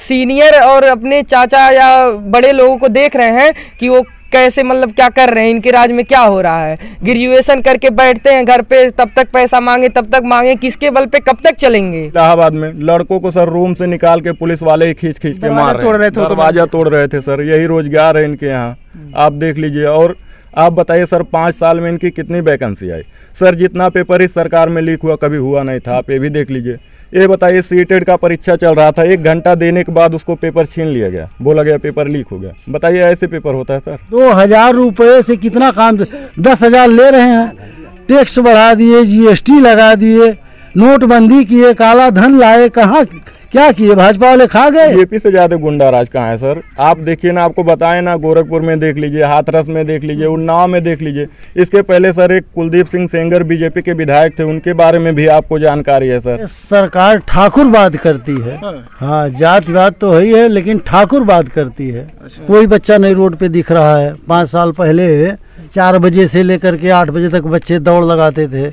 Senior और अपने चाचा या बड़े लोगों को देख रहे हैं कि वो कैसे मतलब क्या कर रहे हैं, इनके राज में क्या हो रहा है। ग्रेजुएशन करके बैठते हैं घर पे, तब तक पैसा मांगे तब तक मांगे, किसके बल पे कब तक चलेंगे। इलाहाबाद में लड़कों को सर रूम से निकाल के पुलिस वाले ही खींच के मार रहे थे, दरवाजा तोड़ रहे थे सर। यही रोजगार है इनके यहाँ, आप देख लीजिए। और आप बताइए सर 5 साल में इनकी कितनी वैकेंसी आई सर? जितना पेपर इस सरकार में लीक हुआ कभी हुआ नहीं था, आप ये भी देख लीजिए। ये बताइए सीटेट का परीक्षा चल रहा था, 1 घंटा देने के बाद उसको पेपर छीन लिया गया, बोला गया पेपर लीक हो गया। बताइए ऐसे पेपर होता है सर? 2000 रुपये से कितना काम, 10,000 ले रहे हैं। टैक्स बढ़ा दिए, GST लगा दिए, नोटबंदी किए, काला धन लाए, कहाँ क्या किए? भाजपा वाले खा गए। बीजेपी से ज्यादा गुंडा राज कहाँ है सर? आप देखिए ना, आपको बताए ना, गोरखपुर में देख लीजिए, हाथरस में देख लीजिए, उन्नाव में देख लीजिए। इसके पहले सर एक कुलदीप सिंह सेंगर बीजेपी के विधायक थे, उनके बारे में भी आपको जानकारी है सर? सरकार ठाकुरवाद करती है। हाँ, जातिवाद तो है ही है, लेकिन ठाकुरवाद करती है। कोई बच्चा नहीं रोड पे दिख रहा है। 5 साल पहले 4 बजे से लेकर के 8 बजे तक बच्चे दौड़ लगाते थे।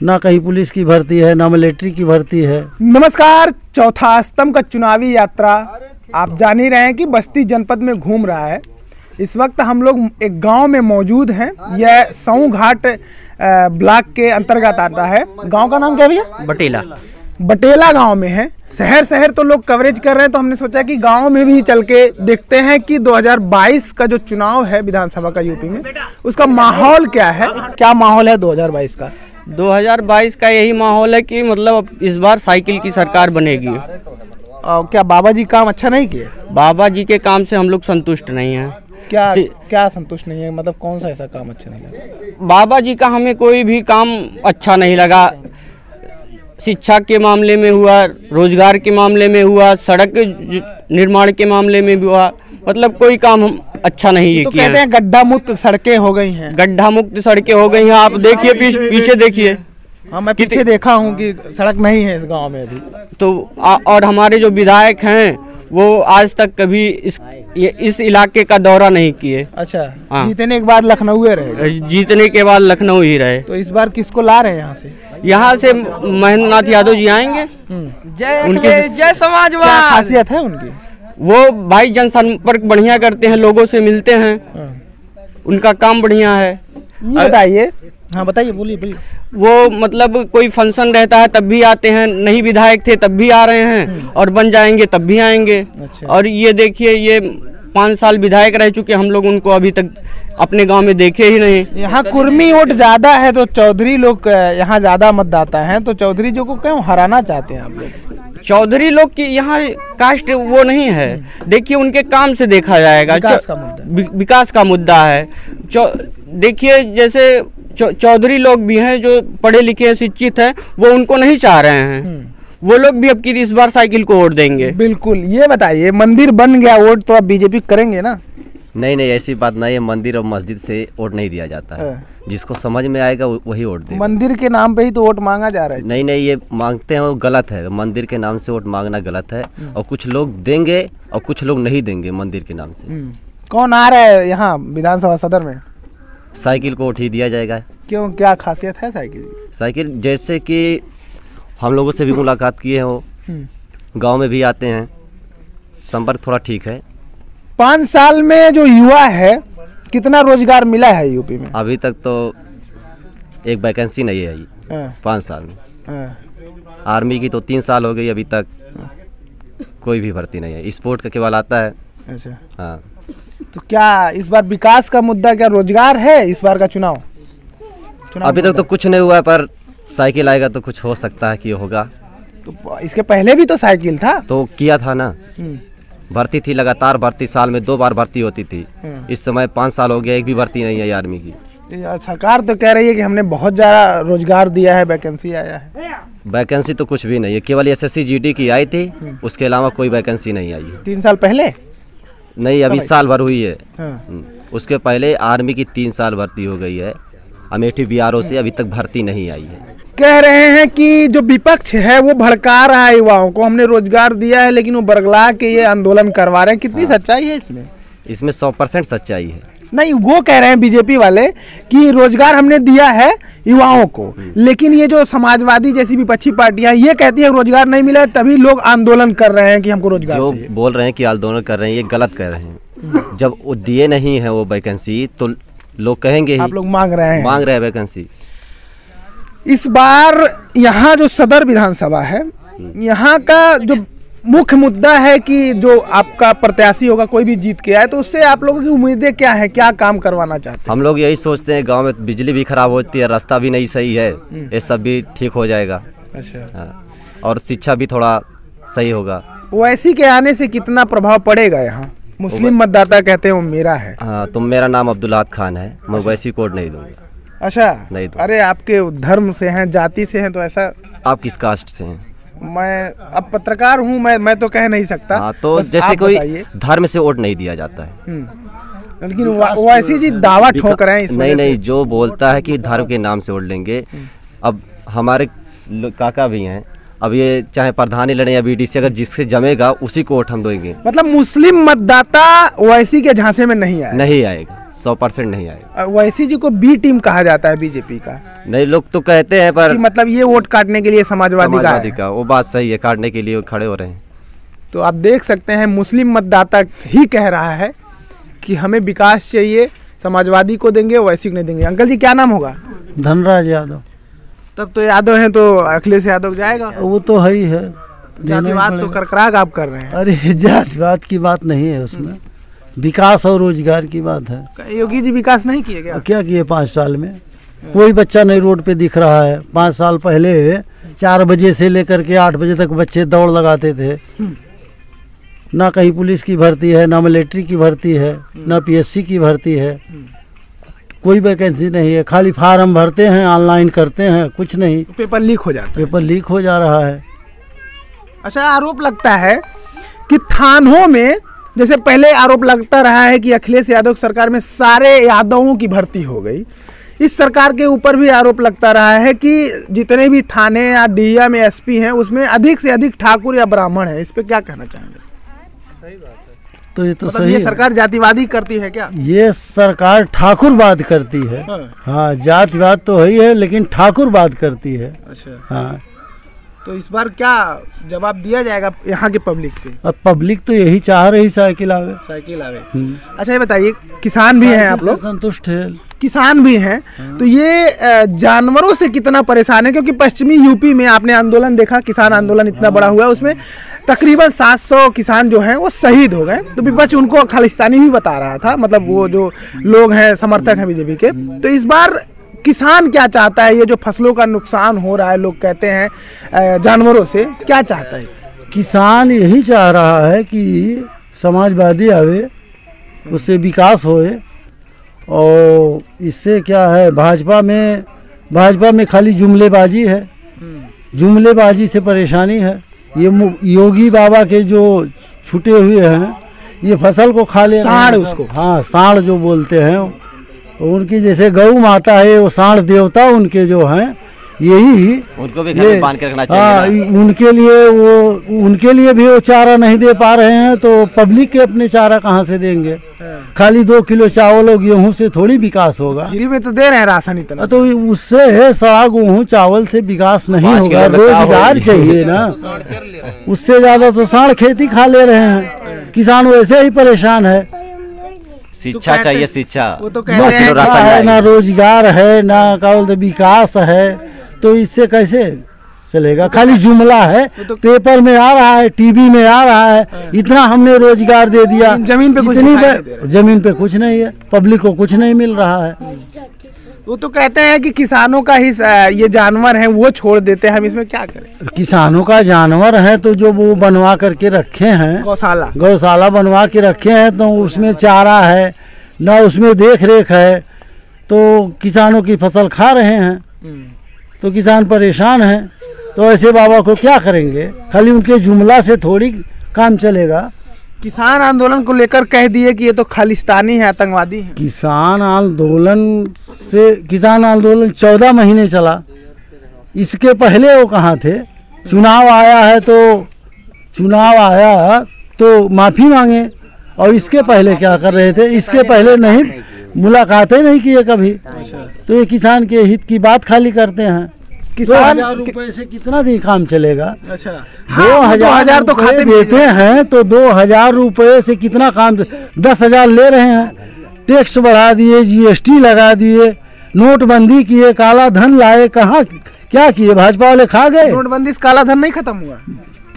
ना कहीं पुलिस की भर्ती है, ना मिलिट्री की भर्ती है। नमस्कार, चौथा स्तंभ का चुनावी यात्रा आप जान ही रहे हैं कि बस्ती जनपद में घूम रहा है। इस वक्त हम लोग एक गांव में मौजूद हैं। यह सऊ घाट ब्लॉक के अंतर्गत आता है। गांव का नाम क्या है भैया? बटेला। बटेला गांव में है। शहर तो लोग कवरेज कर रहे हैं, तो हमने सोचा कि गांव में भी चल के देखते हैं कि 2022 का जो चुनाव है विधानसभा का यूपी में, उसका माहौल क्या है। क्या माहौल है 2022 का? 2022 का यही माहौल है कि मतलब इस बार साइकिल की सरकार बनेगी। क्या बाबा जी काम अच्छा नहीं किए? बाबा जी के काम से हम लोग संतुष्ट नहीं हैं। क्या संतुष्ट नहीं है? मतलब कौन सा ऐसा काम अच्छा नहीं लगा? बाबा जी का हमें कोई भी काम अच्छा नहीं लगा। शिक्षा के मामले में हुआ, रोजगार के मामले में हुआ, सड़क निर्माण के मामले में भी हुआ, मतलब कोई काम हम अच्छा नहीं तो किया। कहते हैं गड्ढा मुक्त सड़कें हो गई हैं। गड्ढा मुक्त सड़कें हो गई हैं। आप देखिए पीछे देखिए। हाँ, मैं पीछे देखा हूँ कि सड़क नहीं है इस गांव में अभी। तो और हमारे जो विधायक हैं वो आज तक कभी इस इलाके का दौरा नहीं किए। अच्छा। हाँ। जीतने के बाद लखनऊ रहे? जीतने के बाद लखनऊ ही रहे। तो इस बार किसको ला रहे हैं यहाँ से? यहाँ से महेंद्र नाथ यादव जी आएंगे। जय समाजवाद। क्या खासियत है उनकी? वो भाई जनसंपर्क बढ़िया करते हैं, लोगों से मिलते हैं, उनका काम बढ़िया है। बताइए। हाँ बताइए, बोलिए। वो मतलब कोई फंक्शन रहता है तब भी आते हैं, नहीं विधायक थे तब भी आ रहे हैं, और बन जाएंगे तब भी आएंगे। अच्छा। और ये देखिए, ये 5 साल विधायक रह चुके, हम लोग उनको अभी तक अपने गांव में देखे ही नहीं। यहाँ कुर्मी वोट ज्यादा है, तो चौधरी लोग यहाँ ज्यादा मतदाता हैं, तो चौधरी जो को क्यों हराना चाहते हैं आप लोग? चौधरी लोग की यहाँ कास्ट वो नहीं है। देखिए उनके काम से देखा जाएगा। विकास का मुद्दा है। देखिए जैसे चौधरी लोग भी हैं जो पढ़े लिखे शिक्षित हैं, वो उनको नहीं चाह रहे हैं। वो लोग भी अब की इस बार साइकिल को वोट देंगे। बिल्कुल। ये बताइए, मंदिर बन गया, वोट तो अब बीजेपी करेंगे ना? नहीं, ऐसी बात नहीं है। मंदिर और मस्जिद से वोट नहीं दिया जाता है। जिसको समझ में आएगा वही वोट देगा। मंदिर के नाम पे ही तो वोट मांगा जा रहा है। नहीं, ये मांगते हैं वो गलत है। मंदिर के नाम से वोट मांगना गलत है, और कुछ लोग देंगे और कुछ लोग नहीं देंगे मंदिर के नाम से। कौन आ रहा है यहाँ विधानसभा सदर में? साइकिल को वोट ही दिया जाएगा। क्यों, क्या खासियत है साइकिल? जैसे कि हम लोगों से भी मुलाकात किए हैं, वो गांव में भी आते हैं, संपर्क थोड़ा ठीक है। 5 साल में जो युवा है, कितना रोजगार मिला है यूपी में? अभी तक तो एक वैकेंसी नहीं आई 5 साल में। आर्मी की तो 3 साल हो गई, अभी तक कोई भी भर्ती नहीं है। स्पोर्ट का केवल आता है। अच्छा। हाँ। तो क्या इस बार विकास का मुद्दा, क्या रोजगार है इस बार का चुनाव? अभी तक तो कुछ नहीं हुआ है, पर साइकिल आएगा तो कुछ हो सकता है कि होगा। तो इसके पहले भी तो साइकिल था, तो किया था ना। भर्ती थी, लगातार भर्ती, साल में 2 बार भर्ती होती थी। इस समय 5 साल हो गया, एक भी भर्ती नहीं है आर्मी की। सरकार तो कह रही है कि हमने बहुत ज्यादा रोजगार दिया है, वैकेंसी आया है। वैकेंसी तो कुछ भी नहीं है, केवल SSC GD की आई थी, उसके अलावा कोई वैकेंसी नहीं आई। 3 साल पहले नहीं, अभी साल भर हुई है। उसके पहले आर्मी की 3 साल भर्ती हो गई है। अमेठी BRO से अभी तक भर्ती नहीं आई है। कह रहे हैं कि जो विपक्ष है वो भड़का रहा है युवाओं को, हमने रोजगार दिया है, लेकिन वो बरगला के ये आंदोलन करवा रहे हैं। कितनी सच्चाई है इसमें? इसमें 100% सच्चाई है। नहीं, वो कह रहे हैं बीजेपी वाले कि रोजगार हमने दिया है युवाओं को, लेकिन ये जो समाजवादी जैसी विपक्षी पार्टियां ये कहती है रोजगार नहीं मिला है, तभी लोग आंदोलन कर रहे हैं कि हमको रोजगार जो चाहिए। बोल रहे हैं कि आंदोलन कर रहे हैं, ये गलत कर रहे हैं। जब वो दिए नहीं है वो वैकेंसी, तो लोग कहेंगे आप लोग मांग रहे हैं वैकेंसी। इस बार यहाँ जो सदर विधानसभा है, यहाँ का जो मुख्य मुद्दा है कि जो आपका प्रत्याशी होगा कोई भी जीत के आए, तो उससे आप लोगों की उम्मीदें क्या है, क्या काम करवाना चाहते हैं? हम लोग यही सोचते हैं, गांव में बिजली भी खराब होती है, रास्ता भी नहीं सही है, ये सब भी ठीक हो जाएगा। अच्छा। और शिक्षा भी थोड़ा सही होगा। ओवैसी के आने से कितना प्रभाव पड़ेगा यहाँ? मुस्लिम मतदाता कहते हैं वो मेरा है। हाँ, तो मेरा नाम अब्दुल्लाह खान है, मैं ओवैसी कोड नहीं दूंगा। अच्छा, नहीं दूंगा। अरे आपके धर्म से हैं, जाति से हैं, तो ऐसा? आप किस कास्ट से हैं? मैं अब पत्रकार हूँ, मैं तो कह नहीं सकता। हाँ, तो जैसे कोई धर्म से वोट नहीं दिया जाता है। लेकिन ओवैसी जी दावा ठोक रहे हैं। नहीं, जो बोलता है कि धर्म के नाम से वोट लेंगे, अब हमारे काका भी हैं, अब ये चाहे प्रधानी लड़े या बीडीसी, अगर जिससे जमेगा उसी को वोट हम देंगे। मतलब मुस्लिम मतदाता ओवैसी के झांसे में नहीं आएगा? 100% नहीं आएगा। ओवैसी जी को बी टीम कहा जाता है बीजेपी का। नहीं, लोग तो कहते हैं, पर मतलब ये वोट काटने के लिए समाजवादी का वो बात सही है, काटने के लिए खड़े हो रहे हैं। तो आप देख सकते हैं मुस्लिम मतदाता ही कह रहा है कि हमें विकास चाहिए, समाजवादी को देंगे, ओवैसी को नहीं देंगे। अंकल जी क्या नाम होगा? धनराज यादव। तब तो यादव हैं तो अखिलेश यादव जाएगा। वो तो है ही है। जातिवाद तो करकराग आप कर रहे हैं। अरे जातिवाद की बात नहीं है उसमें, विकास और रोजगार की बात है। योगी जी विकास नहीं किए क्या किए 5 साल में? कोई बच्चा नहीं रोड पे दिख रहा है। 5 साल पहले 4 बजे से लेकर के 8 बजे तक बच्चे दौड़ लगाते थे। ना कहीं पुलिस की भर्ती है, ना मिलिट्री की भर्ती है, ना पीएससी की भर्ती है, कोई वैकेंसी नहीं है। खाली फार्म भरते हैं, ऑनलाइन करते हैं, कुछ नहीं। पेपर लीक हो जाता है। पेपर लीक हो जा रहा है। अच्छा, आरोप लगता है कि थानों में, जैसे पहले आरोप लगता रहा है कि अखिलेश यादव सरकार में सारे यादवों की भर्ती हो गई, इस सरकार के ऊपर भी आरोप लगता रहा है कि जितने भी थाने या डीएम में एसपी हैं उसमें अधिक से अधिक ठाकुर या ब्राह्मण है। इस पे क्या कहना चाहेंगे? सही बात है। तो ये तो मतलब सही ये सरकार जातिवादी करती है क्या? ये सरकार ठाकुरवाद करती है। हाँ, जातिवाद तो है ही है, लेकिन ठाकुरवाद करती है। अच्छा। हाँ, तो इस बार क्या जवाब दिया जाएगा यहाँ के पब्लिक से? अब पब्लिक तो यही चाह रही साइकिल आवे। अच्छा, ये बताइए, किसान भी हैं आप लोग? संतुष्ट है, किसान भी हैं। तो ये जानवरों से कितना परेशान है? क्योंकि पश्चिमी यूपी में आपने आंदोलन देखा, किसान आंदोलन इतना बड़ा हुआ, उसमें तकरीबन 700 किसान जो हैं वो शहीद हो गए। तो विपक्ष उनको खालिस्तानी भी बता रहा था, मतलब वो जो लोग हैं समर्थक हैं बीजेपी के। तो इस बार किसान क्या चाहता है? ये जो फसलों का नुकसान हो रहा है, लोग कहते हैं जानवरों से, क्या चाहता है किसान? यही चाह रहा है कि समाजवादी आवे, उससे विकास होए। और इससे क्या है, भाजपा में खाली जुमलेबाजी है, जुमलेबाजी से परेशानी है। ये योगी बाबा के जो छूटे हुए हैं, ये फसल को खा ले साढ़ उसको। हाँ, साढ़ जो बोलते हैं, तो उनकी जैसे गौ माता है, वो साढ़ देवता उनके जो हैं, यही उनको भी घर में बांध के रखना चाहिए। उनके लिए भी वो चारा नहीं दे पा रहे हैं, तो पब्लिक के अपने चारा कहाँ से देंगे? खाली 2 किलो चावल और गेहूँ से थोड़ी विकास होगा। फ्री में तो दे रहे हैं राशन इतना। तो उससे सड़ा गेहूँ चावल से विकास नहीं होगा, रोजगार चाहिए ना। उससे ज्यादा तो साढ़ खेती खा ले रहे हैं किसान, वैसे ही परेशान है। शिक्षा चाहिए, शिक्षा। वो तो है ना, रोजगार है ना, क्या बोलते विकास है, तो इससे कैसे चलेगा? खाली जुमला है, पेपर में आ रहा है, टीवी में आ रहा है, इतना हमने रोजगार दे दिया, जमीन पे कुछ नहीं है, पब्लिक को कुछ नहीं मिल रहा है। वो तो कहते हैं कि किसानों का ही ये जानवर है वो छोड़ देते हैं, हम इसमें क्या करें? किसानों का जानवर है तो जो वो बनवा करके रखे हैं, गौशाला बनवा के रखे हैं, तो उसमें चारा है ना, उसमें देख रेख है, तो किसानों की फसल खा रहे हैं, तो किसान परेशान हैं। तो ऐसे बाबा को क्या करेंगे? खाली उनके जुमला से थोड़ी काम चलेगा। किसान आंदोलन को लेकर कह दिए कि ये तो खालिस्तानी है, आतंकवादी है। किसान आंदोलन 14 महीने चला। इसके पहले वो कहाँ थे? चुनाव आया तो माफी मांगे। और इसके पहले क्या कर रहे थे? इसके पहले नहीं, मुलाकातें नहीं किए कभी। तो ये किसान के हित की बात खाली करते हैं। 2,000 रुपए से कितना दिन काम चलेगा? अच्छा, 2,000 तो खाते देते हैं तो 2,000 रुपए से कितना काम? 10,000 ले रहे हैं, टैक्स बढ़ा दिए, GST लगा दिए, नोटबंदी किए, काला धन लाए, कहाँ क्या किए? भाजपा वाले खा गए। नोटबंदी से काला धन नहीं खत्म हुआ?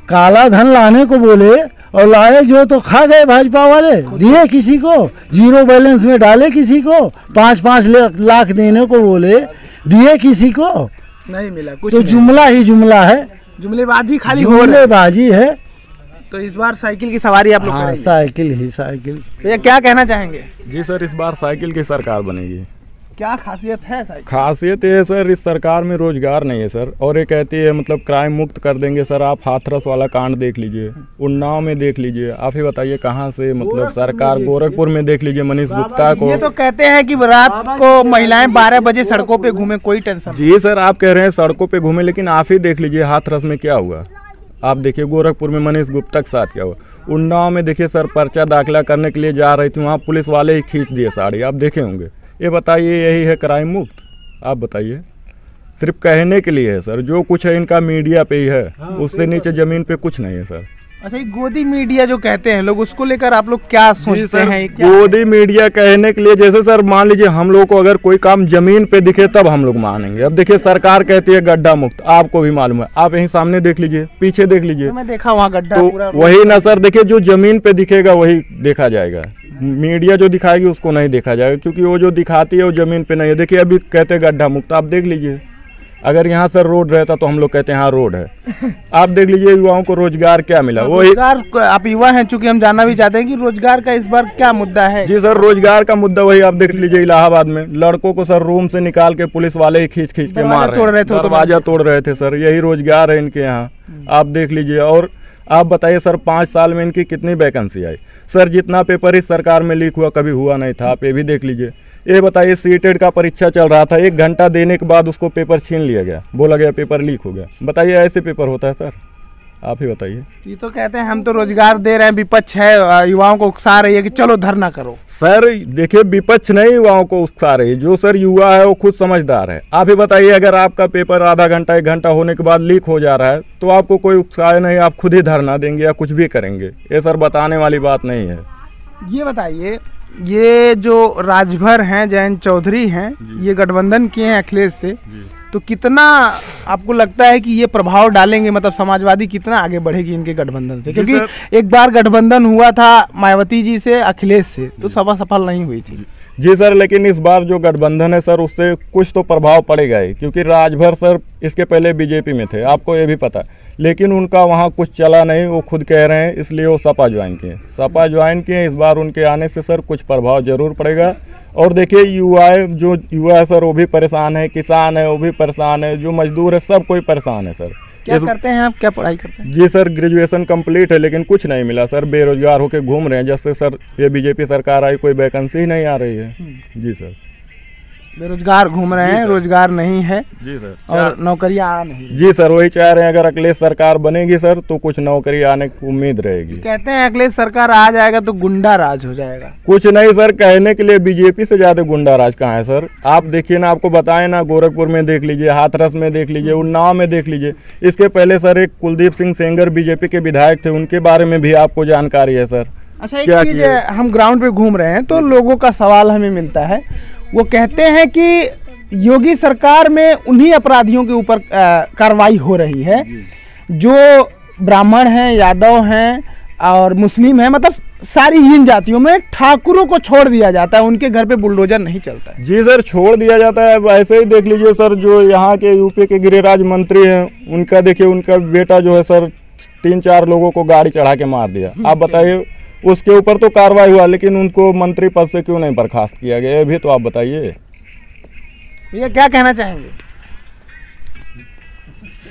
काला धन लाने को बोले और लाए जो तो खा गए भाजपा वाले। दिए किसी को, जीरो बैलेंस में डाले किसी को, 5-5 लाख देने को बोले, दिए किसी को नहीं मिला कुछ। तो जुमला ही जुमला है, जुमलेबाजी खाली जुमलेबाजी है। तो इस बार साइकिल की सवारी आप लोग करेंगे? साइकिल। तो ये क्या कहना चाहेंगे? जी सर, इस बार साइकिल की सरकार बनेगी। क्या खासियत है साइकिल? खासियत ये है सर, इस सरकार में रोजगार नहीं है सर, और ये कहती है मतलब क्राइम मुक्त कर देंगे सर। आप हाथरस वाला कांड देख लीजिए, उन्नाव में देख लीजिए, आप ही बताइए कहाँ से मतलब सरकार। गोरखपुर में देख लीजिए मनीष गुप्ता को। ये तो कहते हैं कि रात को महिलाएं 12 बजे सड़कों पे घूमे, कोई टेंशन? जी सर, आप कह रहे हैं सड़कों पे घूमे, लेकिन आप ही देख लीजिए हाथरस में क्या हुआ। आप देखिए गोरखपुर में मनीष गुप्ता के साथ क्या हुआ। उन्नाव में देखिए सर, पर्चा दाखिला करने के लिए जा रही थी, वहाँ पुलिस वाले ही खींच दिए साड़ी, आप देखे होंगे। ये बताइए यही है क्राइम मुक्त? आप बताइए। सिर्फ कहने के लिए है सर, जो कुछ है इनका मीडिया पे ही है, उससे नीचे जमीन पे कुछ नहीं है सर। अच्छा, ये गोदी मीडिया जो कहते हैं लोग, उसको लेकर आप लोग क्या सोचते हैं? गोदी मीडिया कहने के लिए, जैसे सर मान लीजिए हम लोग को अगर कोई काम जमीन पे दिखे तब हम लोग मानेंगे। अब देखिए सरकार कहती है गड्ढा मुक्त, आपको भी मालूम है, आप यहीं सामने देख लीजिए, पीछे देख लीजिए। तो मैं देखा वहाँ गड्ढा तो वही ना सर, देखिए जो जमीन पे दिखेगा वही देखा जाएगा। मीडिया जो दिखाएगी उसको नहीं देखा जाएगा, क्योंकि वो जो दिखाती है वो जमीन पे नहीं है। देखिए अभी कहते हैं गड्ढा मुक्त, आप देख लीजिए। अगर यहाँ सर रोड रहता तो हम लोग कहते हैं हाँ रोड है। आप देख लीजिए युवाओं को रोजगार क्या मिला। वो रोजगार, आप युवा हैं, चूंकि हम जानना भी चाहते हैं कि रोजगार का इस बार क्या मुद्दा है? जी सर, रोजगार का मुद्दा वही आप देख लीजिए इलाहाबाद में लड़कों को सर रूम से निकाल के पुलिस वाले ही खींच के मार रहे थे, दरवाजा तोड़ रहे थे सर। यही रोजगार है इनके यहाँ, आप देख लीजिए। और आप बताइए सर 5 साल में इनकी कितनी वैकेंसी आई? सर जितना पेपर इस सरकार में लीक हुआ कभी हुआ नहीं था, आप ये भी देख लीजिए। ये बताइए सीटेट का परीक्षा चल रहा था, 1 घंटा देने के बाद उसको पेपर छीन लिया गया, बोला गया पेपर लीक हो गया। बताइए ऐसे पेपर होता है सर? आप ही बताइए। ये तो कहते हैं हम तो रोजगार दे रहे हैं, विपक्ष है युवाओं को उकसा रही है कि चलो धरना करो। सर देखिए विपक्ष नहीं युवाओं को उकसा रही, जो सर युवा है वो खुद समझदार है। आप ही बताइए, अगर आपका पेपर आधा घंटा 1 घंटा होने के बाद लीक हो जा रहा है तो आपको कोई उकसाए नहीं, आप खुद ही धरना देंगे या कुछ भी करेंगे। ये सर बताने वाली बात नहीं है। ये बताइए, ये जो राजभर हैं, जयंत चौधरी हैं, ये गठबंधन किए हैं अखिलेश से, तो कितना आपको लगता है कि ये प्रभाव डालेंगे? मतलब समाजवादी कितना आगे बढ़ेगी इनके गठबंधन से? क्योंकि एक बार गठबंधन हुआ था मायावती जी से अखिलेश से, तो सभा सफल नहीं हुई थी। जी सर, लेकिन इस बार जो गठबंधन है सर उससे कुछ तो प्रभाव पड़ेगा ही, क्योंकि राजभर सर इसके पहले बीजेपी में थे, आपको ये भी पता, लेकिन उनका वहाँ कुछ चला नहीं, वो खुद कह रहे हैं, इसलिए वो सपा ज्वाइन किए। सपा ज्वाइन किए, इस बार उनके आने से सर कुछ प्रभाव जरूर पड़ेगा। और देखिए युवा है सर वो भी परेशान है, किसान है वो भी परेशान है, जो मजदूर है सब कोई परेशान है सर। क्या करते हैं आप, क्या पढ़ाई करते हैं? जी सर, ग्रेजुएशन कंप्लीट है, लेकिन कुछ नहीं मिला सर, बेरोजगार होके घूम रहे हैं। जब से सर ये बीजेपी सरकार आई कोई वैकेंसी ही नहीं आ रही है। जी सर, बेरोजगार घूम रहे हैं, रोजगार नहीं है। जी सर, और नौकरियां आ नहीं। जी सर, वही चाह रहे हैं अगर अखिलेश सरकार बनेगी सर तो कुछ नौकरी आने की उम्मीद रहेगी। कहते हैं अखिलेश सरकार आ जाएगा तो गुंडा राज हो जाएगा। कुछ नहीं सर, कहने के लिए बीजेपी से ज्यादा गुंडा राज कहाँ है सर? आप देखिए ना, आपको बताएं ना, गोरखपुर में देख लीजिए, हाथरस में देख लीजिए, उन्नाव में देख लीजिए। इसके पहले सर एक कुलदीप सिंह सेंगर बीजेपी के विधायक थे, उनके बारे में भी आपको जानकारी है सर। अच्छा, एक चीज हम ग्राउंड पे घूम रहे हैं तो लोगों का सवाल हमें मिलता है, वो कहते हैं कि योगी सरकार में उन्हीं अपराधियों के ऊपर कार्रवाई हो रही है जो ब्राह्मण हैं, यादव हैं और मुस्लिम हैं, मतलब सारी हीन जातियों में ठाकुरों को छोड़ दिया जाता है, उनके घर पे बुलडोजर नहीं चलता है। जी सर, छोड़ दिया जाता है। ऐसे ही देख लीजिए सर, जो यहाँ के यूपी के गृहराज मंत्री हैं, उनका देखिए, उनका बेटा जो है सर 3-4 लोगों को गाड़ी चढ़ा के मार दिया। आप बताइए, उसके ऊपर तो कार्रवाई हुआ, लेकिन उनको मंत्री पद से क्यों नहीं बर्खास्त किया गया? ये भी तो आप बताइए। भैया क्या कहना चाहेंगे,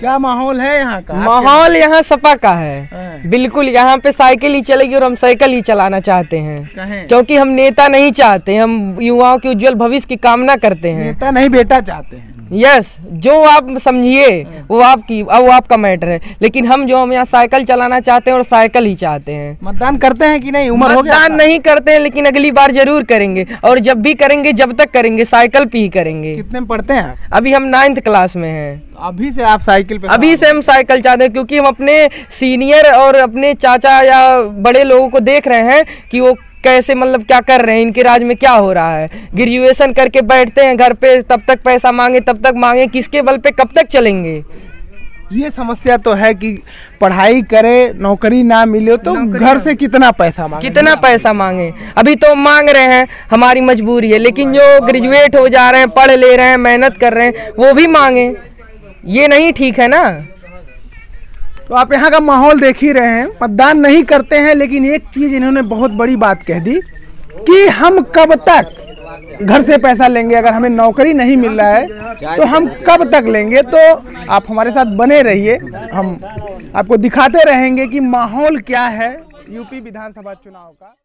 क्या माहौल है यहाँ का? माहौल यहाँ सपा का है, बिल्कुल। यहाँ पे साइकिल ही चलेगी और हम साइकिल ही चलाना चाहते हैं, क्योंकि हम नेता नहीं चाहते, हम युवाओं के उज्जवल भविष्य की कामना करते हैं। नेता नहीं बेटा चाहते हैं। यस, जो आप समझिए वो आपका मैटर है, लेकिन हम यहाँ साइकिल चलाना चाहते हैं और साइकिल ही चाहते हैं। मतदान करते हैं कि नहीं? उम्र हो गया? मतदान नहीं करते हैं, लेकिन अगली बार जरूर करेंगे, और जब भी करेंगे, जब तक करेंगे, साइकिल पे ही करेंगे। कितने में पढ़ते हैं? अभी हम 9th क्लास में हैं। अभी से आप साइकिल पे? अभी से हम साइकिल चाहते हैं, क्योंकि हम अपने सीनियर और अपने चाचा या बड़े लोगों को देख रहे हैं कि वो कैसे मतलब क्या कर रहे हैं, इनके राज में क्या हो रहा है। ग्रेजुएशन करके बैठते हैं घर पे, तब तक पैसा मांगे, तब तक मांगे, किसके बल पे कब तक चलेंगे? ये समस्या तो है कि पढ़ाई करे, नौकरी ना मिले तो घर से कितना पैसा मांगे, अभी तो मांग रहे हैं, हमारी मजबूरी है, लेकिन जो ग्रेजुएट हो जा रहे हैं, पढ़ ले रहे हैं, मेहनत कर रहे हैं, वो भी मांगे, ये नहीं ठीक है ना। तो आप यहाँ का माहौल देख ही रहे हैं, मतदान नहीं करते हैं, लेकिन एक चीज इन्होंने बहुत बड़ी बात कह दी कि हम कब तक घर से पैसा लेंगे, अगर हमें नौकरी नहीं मिल रहा है तो हम कब तक लेंगे। तो आप हमारे साथ बने रहिए, हम आपको दिखाते रहेंगे कि माहौल क्या है यूपी विधानसभा चुनाव का।